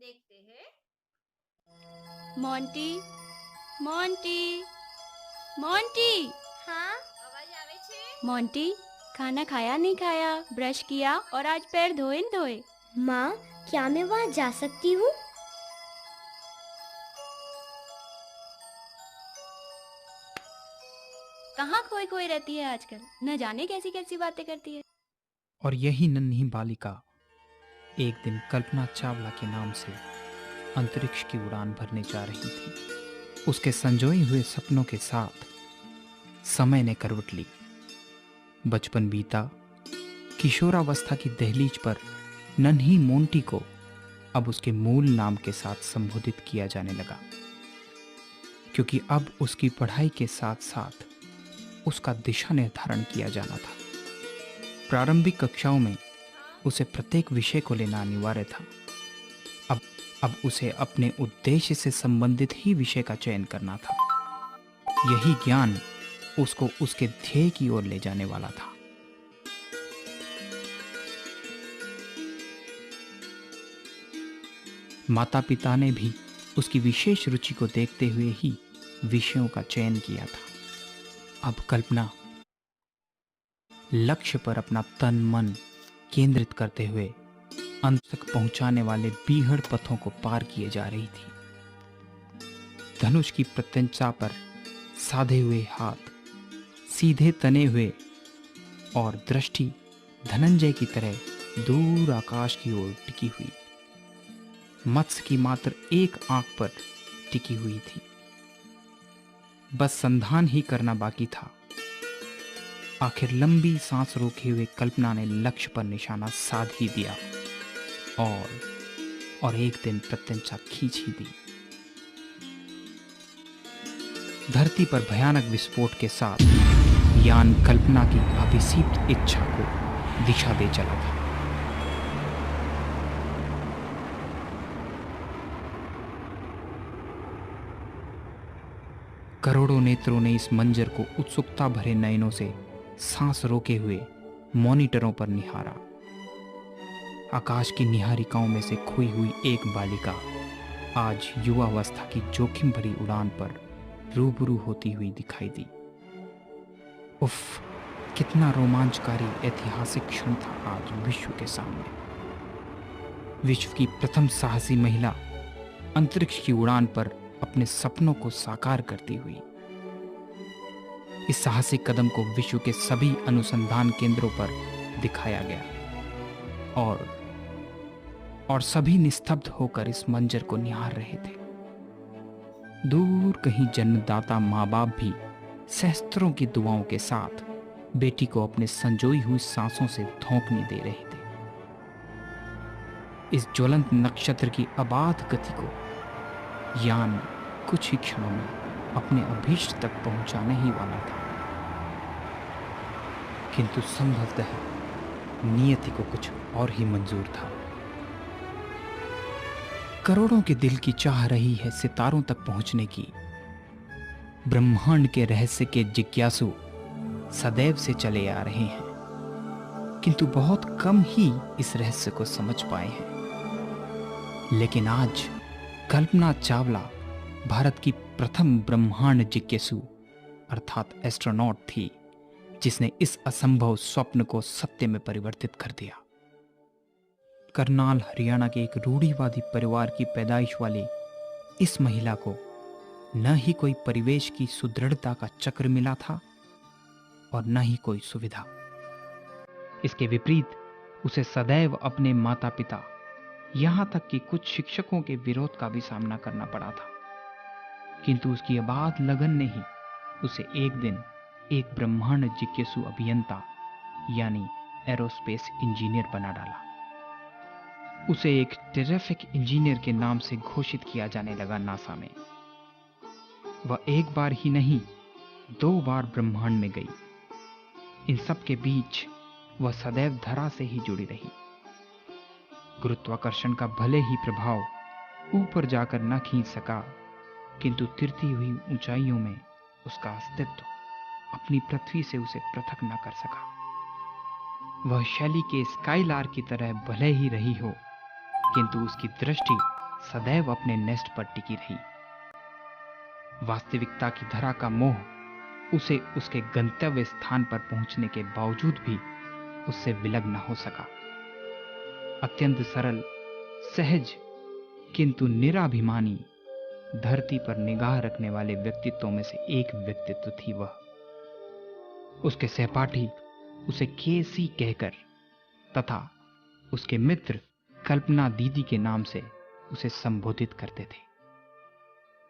देखते हैं। Monty, Monty, Monty, हाँ, आवाज आवे छे? मोंटी, खाना खाया नहीं खाया, ब्रश किया और आज पैर धोए न धोए? माँ, क्या मैं वहाँ जा सकती हूँ? कहाँ खोई खोई रहती है आजकल, न जाने कैसी कैसी बातें करती है। और यही नन्ही बालिका एक दिन कल्पना चावला के नाम से अंतरिक्ष की उड़ान भरने जा रही थी। उसके संजोए हुए सपनों के साथ समय ने करवट ली। बचपन बीता, किशोरावस्था की दहलीज पर नन्ही मोंटी को अब उसके मूल नाम के साथ संबोधित किया जाने लगा, क्योंकि अब उसकी पढ़ाई के साथ साथ उसका दिशा निर्धारण किया जाना था। प्रारंभिक कक्षाओं में उसे प्रत्येक विषय को लेना अनिवार्य था। अब उसे अपने उद्देश्य से संबंधित ही विषय का चयन करना था। यही ज्ञान उसको उसके ध्येय की ओर ले जाने वाला था। माता पिता ने भी उसकी विशेष रुचि को देखते हुए ही विषयों का चयन किया था। अब कल्पना लक्ष्य पर अपना तन मन केंद्रित करते हुए अंत तक पहुंचाने वाले बीहड़ पथों को पार किए जा रही थी। धनुष की प्रत्यंचा पर साधे हुए हाथ सीधे तने हुए और दृष्टि धनंजय की तरह दूर आकाश की ओर टिकी हुई। मत्स्य की मात्र एक आंख पर टिकी हुई थी। बस संधान ही करना बाकी था। आखिर लंबी सांस रोके हुए कल्पना ने लक्ष्य पर निशाना साध ही दिया और एक दिन प्रत्यंचा खींच ही दी। धरती पर भयानक विस्फोट के साथ यान कल्पना की अभिसीप्त इच्छा को दिशा दे चला था। करोड़ों नेत्रों ने इस मंजर को उत्सुकता भरे नयनों से सांस रोके हुए मॉनिटरों पर निहारा। आकाश की निहारिकाओं में से खोई हुई एक बालिका आज युवावस्था की जोखिम भरी उड़ान पर रूबरू होती हुई दिखाई दी। उफ, कितना रोमांचकारी ऐतिहासिक क्षण था आज विश्व के सामने। विश्व की प्रथम साहसी महिला अंतरिक्ष की उड़ान पर अपने सपनों को साकार करती हुई। इस साहसिक कदम को विश्व के सभी अनुसंधान केंद्रों पर दिखाया गया और सभी निस्तब्ध होकर इस मंजर को निहार रहे थे। दूर कहीं जन्मदाता माँ बाप भी सहस्त्रों की दुआओं के साथ बेटी को अपने संजोई हुई सांसों से धोंकने दे रहे थे। इस ज्वलंत नक्षत्र की अबाध गति को यान कुछ ही क्षणों में अपने अभीष्ट तक पहुंचाने ही वाला था, किंतु संभवतः नियति को कुछ और ही मंजूर था। करोड़ों के दिल की चाह रही है सितारों तक पहुंचने की। ब्रह्मांड के रहस्य के जिज्ञासु सदैव से चले आ रहे हैं, किंतु बहुत कम ही इस रहस्य को समझ पाए हैं। लेकिन आज कल्पना चावला भारत की प्रथम ब्रह्मांड जिज्ञासु अर्थात एस्ट्रोनॉट थी, जिसने इस असंभव स्वप्न को सत्य में परिवर्तित कर दिया। करनाल हरियाणा के एक रूढ़िवादी परिवार की पैदाइश वाली इस महिला को न ही कोई परिवेश की सुदृढ़ता का चक्र मिला था और न ही कोई सुविधा। इसके विपरीत उसे सदैव अपने माता पिता, यहां तक कि कुछ शिक्षकों के विरोध का भी सामना करना पड़ा था। किंतु उसकी अबाध लगन ने ही उसे एक दिन एक ब्रह्मांड जिज्ञासु अभियंता यानी एरोस्पेस इंजीनियर बना डाला। उसे एक टेरिफिक इंजीनियर के नाम से घोषित किया जाने लगा नासा में। वह एक बार ही नहीं, 2 बार ब्रह्मांड में गई। इन सब के बीच वह सदैव धरा से ही जुड़ी रही। गुरुत्वाकर्षण का भले ही प्रभाव ऊपर जाकर न खींच सका, किंतु तिरती हुई ऊंचाइयों में उसका अस्तित्व अपनी पृथ्वी से उसे पृथक न कर सका। वह शैली के स्काईलार की तरह भले ही रही हो, किंतु उसकी दृष्टि सदैव अपने नेस्ट पर टिकी रही। वास्तविकता की धरा का मोह उसे उसके गंतव्य स्थान पर पहुंचने के बावजूद भी उससे विलग न हो सका। अत्यंत सरल, सहज किंतु निराभिमानी, धरती पर निगाह रखने वाले व्यक्तित्वों में से एक व्यक्तित्व थी वह। उसके सहपाठी उसे केसी कहकर तथा उसके मित्र कल्पना दीदी के नाम से उसे संबोधित करते थे।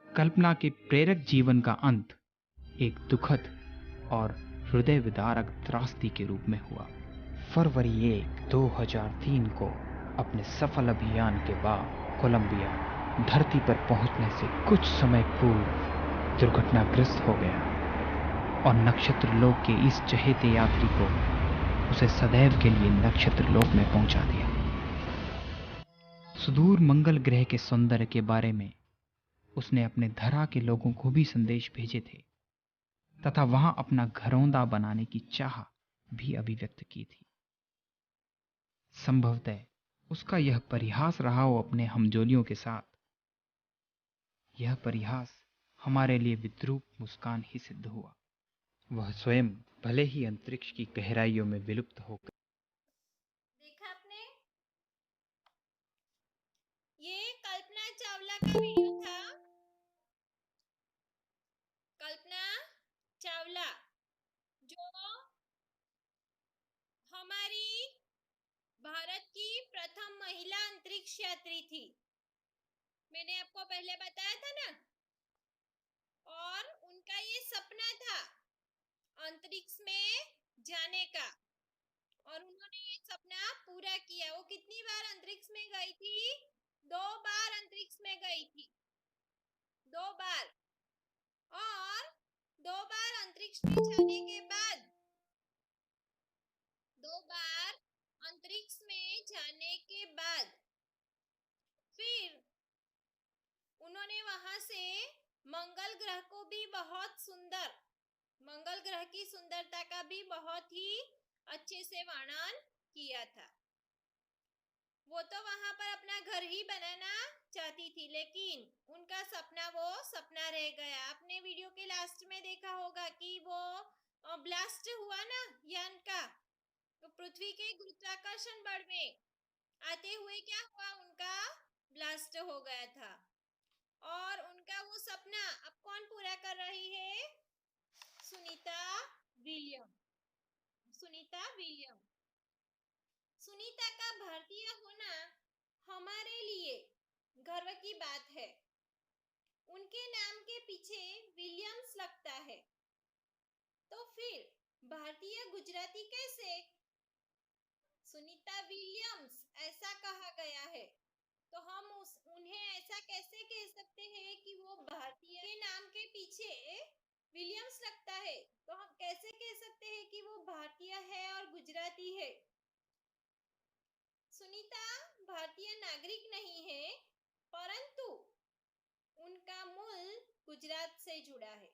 कल्पना के प्रेरक जीवन का अंत एक दुखद और हृदय विदारक त्रासदी के रूप में हुआ। फरवरी 1, 2003 को अपने सफल अभियान के बाद कोलंबिया धरती पर पहुंचने से कुछ समय पूर्व दुर्घटनाग्रस्त हो गया और नक्षत्र लोक के इस चहेते यात्री को उसे सदैव के लिए नक्षत्र लोक में पहुंचा दिया। सुदूर मंगल ग्रह के सौंदर्य के बारे में उसने अपने धरा के लोगों को भी संदेश भेजे थे तथा वहां अपना घरौंदा बनाने की चाह भी अभिव्यक्त की थी। संभवतः उसका यह परिहास रहा हो अपने हमजोलियों के साथ। यह परिहास हमारे लिए विद्रूप मुस्कान ही सिद्ध हुआ। वह स्वयं भले ही अंतरिक्ष की गहराइयों में विलुप्त हो गई। देखा आपने? ये कल्पना चावला का वीडियो था। कल्पना चावला जो हमारी भारत की प्रथम महिला अंतरिक्ष यात्री थी। मैंने आपको पहले बताया था ना। और उनका ये सपना था अंतरिक्ष में जाने का, और उन्होंने ये सपना पूरा किया। वो कितनी बार अंतरिक्ष में गई थी? 2 बार अंतरिक्ष में गई थी। 2 बार। और 2 बार अंतरिक्ष में जाने के बाद 2 बार अंतरिक्ष में जाने के बाद फिर उन्होंने वहां से मंगल ग्रह को भी बहुत सुंदर, मंगल ग्रह की सुंदरता का भी बहुत ही अच्छे से वर्णन किया था। वो तो वहां पर अपना घर ही बनाना चाहती थी, लेकिन उनका सपना वो सपना रह गया। आपने वीडियो के लास्ट में देखा होगा कि वो ब्लास्ट हुआ ना यान का, तो पृथ्वी के गुरुत्वाकर्षण बल में आते हुए क्या हुआ, उनका ब्लास्ट हो गया था। और उनका वो सपना अब कौन पूरा कर रही है? सुनीता विलियम। सुनीता विलियम। सुनीता का भारतीय होना हमारे लिए गर्व की बात है। उनके नाम के पीछे विलियम्स लगता है, तो फिर भारतीय गुजराती कैसे? सुनीता विलियम्स ऐसा कहा गया है, तो हम उन्हें ऐसा कैसे कह सकते हैं कि वो भारतीय के नाम के पीछे विलियम्स लगता है, तो हम कैसे कह सकते हैं कि वो भारतीय है और गुजराती है? सुनीता भारतीय नागरिक नहीं है, परंतु उनका मूल गुजरात से जुड़ा है।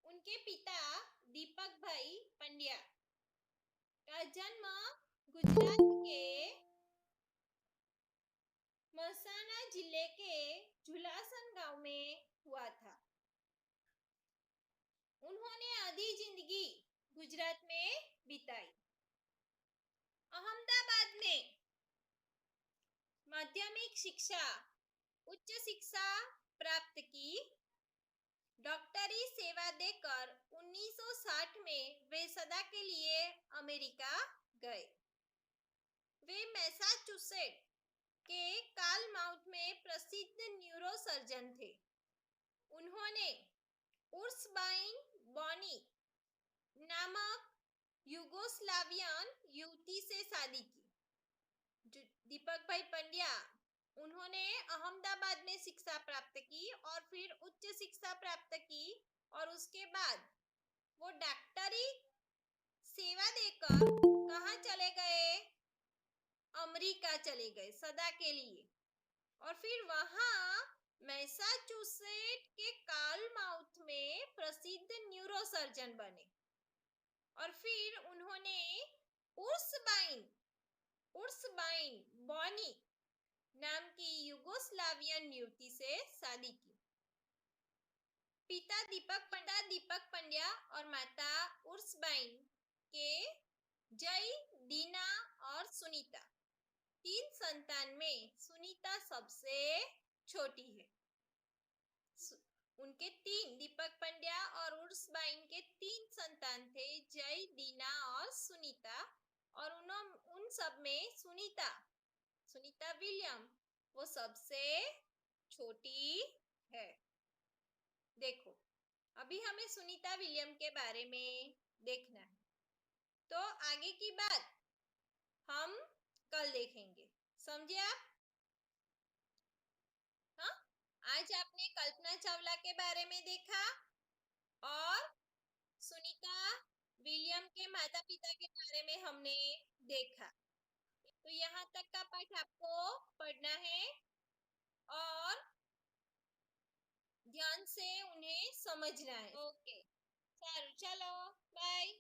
उनके पिता दीपक भाई पंड्या का जन्म गुजरात के मसाना जिले के झुलासन गांव में हुआ था। उन्होंने आधी जिंदगी गुजरात में बिताई। अहमदाबाद में माध्यमिक शिक्षा, उच्च शिक्षा प्राप्त की। डॉक्टरी सेवा देकर 1960 में वे सदा के लिए अमेरिका गए। वे मैसाचुसेट के कालमाउथ में प्रसिद्ध न्यूरोसर्जन थे। उन्होंने उर्सबाइन बॉनी नामक युगोस्लावियन युवती से शादी की। दीपक भाई पंड्या, उन्होंने अहमदाबाद में शिक्षा प्राप्त की और फिर उच्च शिक्षा प्राप्त की, और उसके बाद वो डॉक्टरी सेवा देकर कहाँ चले गए? अमेरिका चले गए सदा के लिए। और फिर वहां मैसाचुसेट के कालमाउथ में प्रसिद्ध न्यूरोसर्जन बने। और फिर उन्होंने उर्सबाइन बॉनी नाम की युगोस्लावियन युवती से शादी की। पिता दीपक पंड्या और माता उर्सबाइन के जय, दीना और सुनीता। 3 संतान में सुनीता सबसे छोटी है। उनके 3 दीपक पंड्या और उर्सबाइन के 3 संतान थे, जय, दीना और सुनीता। और उन सब में सुनीता विलियम वो सबसे छोटी है। देखो, अभी हमें सुनीता विलियम के बारे में देखना है, तो आगे की बात हम कल देखेंगे। समझे आप? हाँ, आज आपने कल्पना चावला के बारे में देखा और सुनीता विलियम के माता पिता के बारे में हमने देखा। तो यहाँ तक का पाठ आपको पढ़ना है और ध्यान से उन्हें समझना है। ओके, चलो बाय।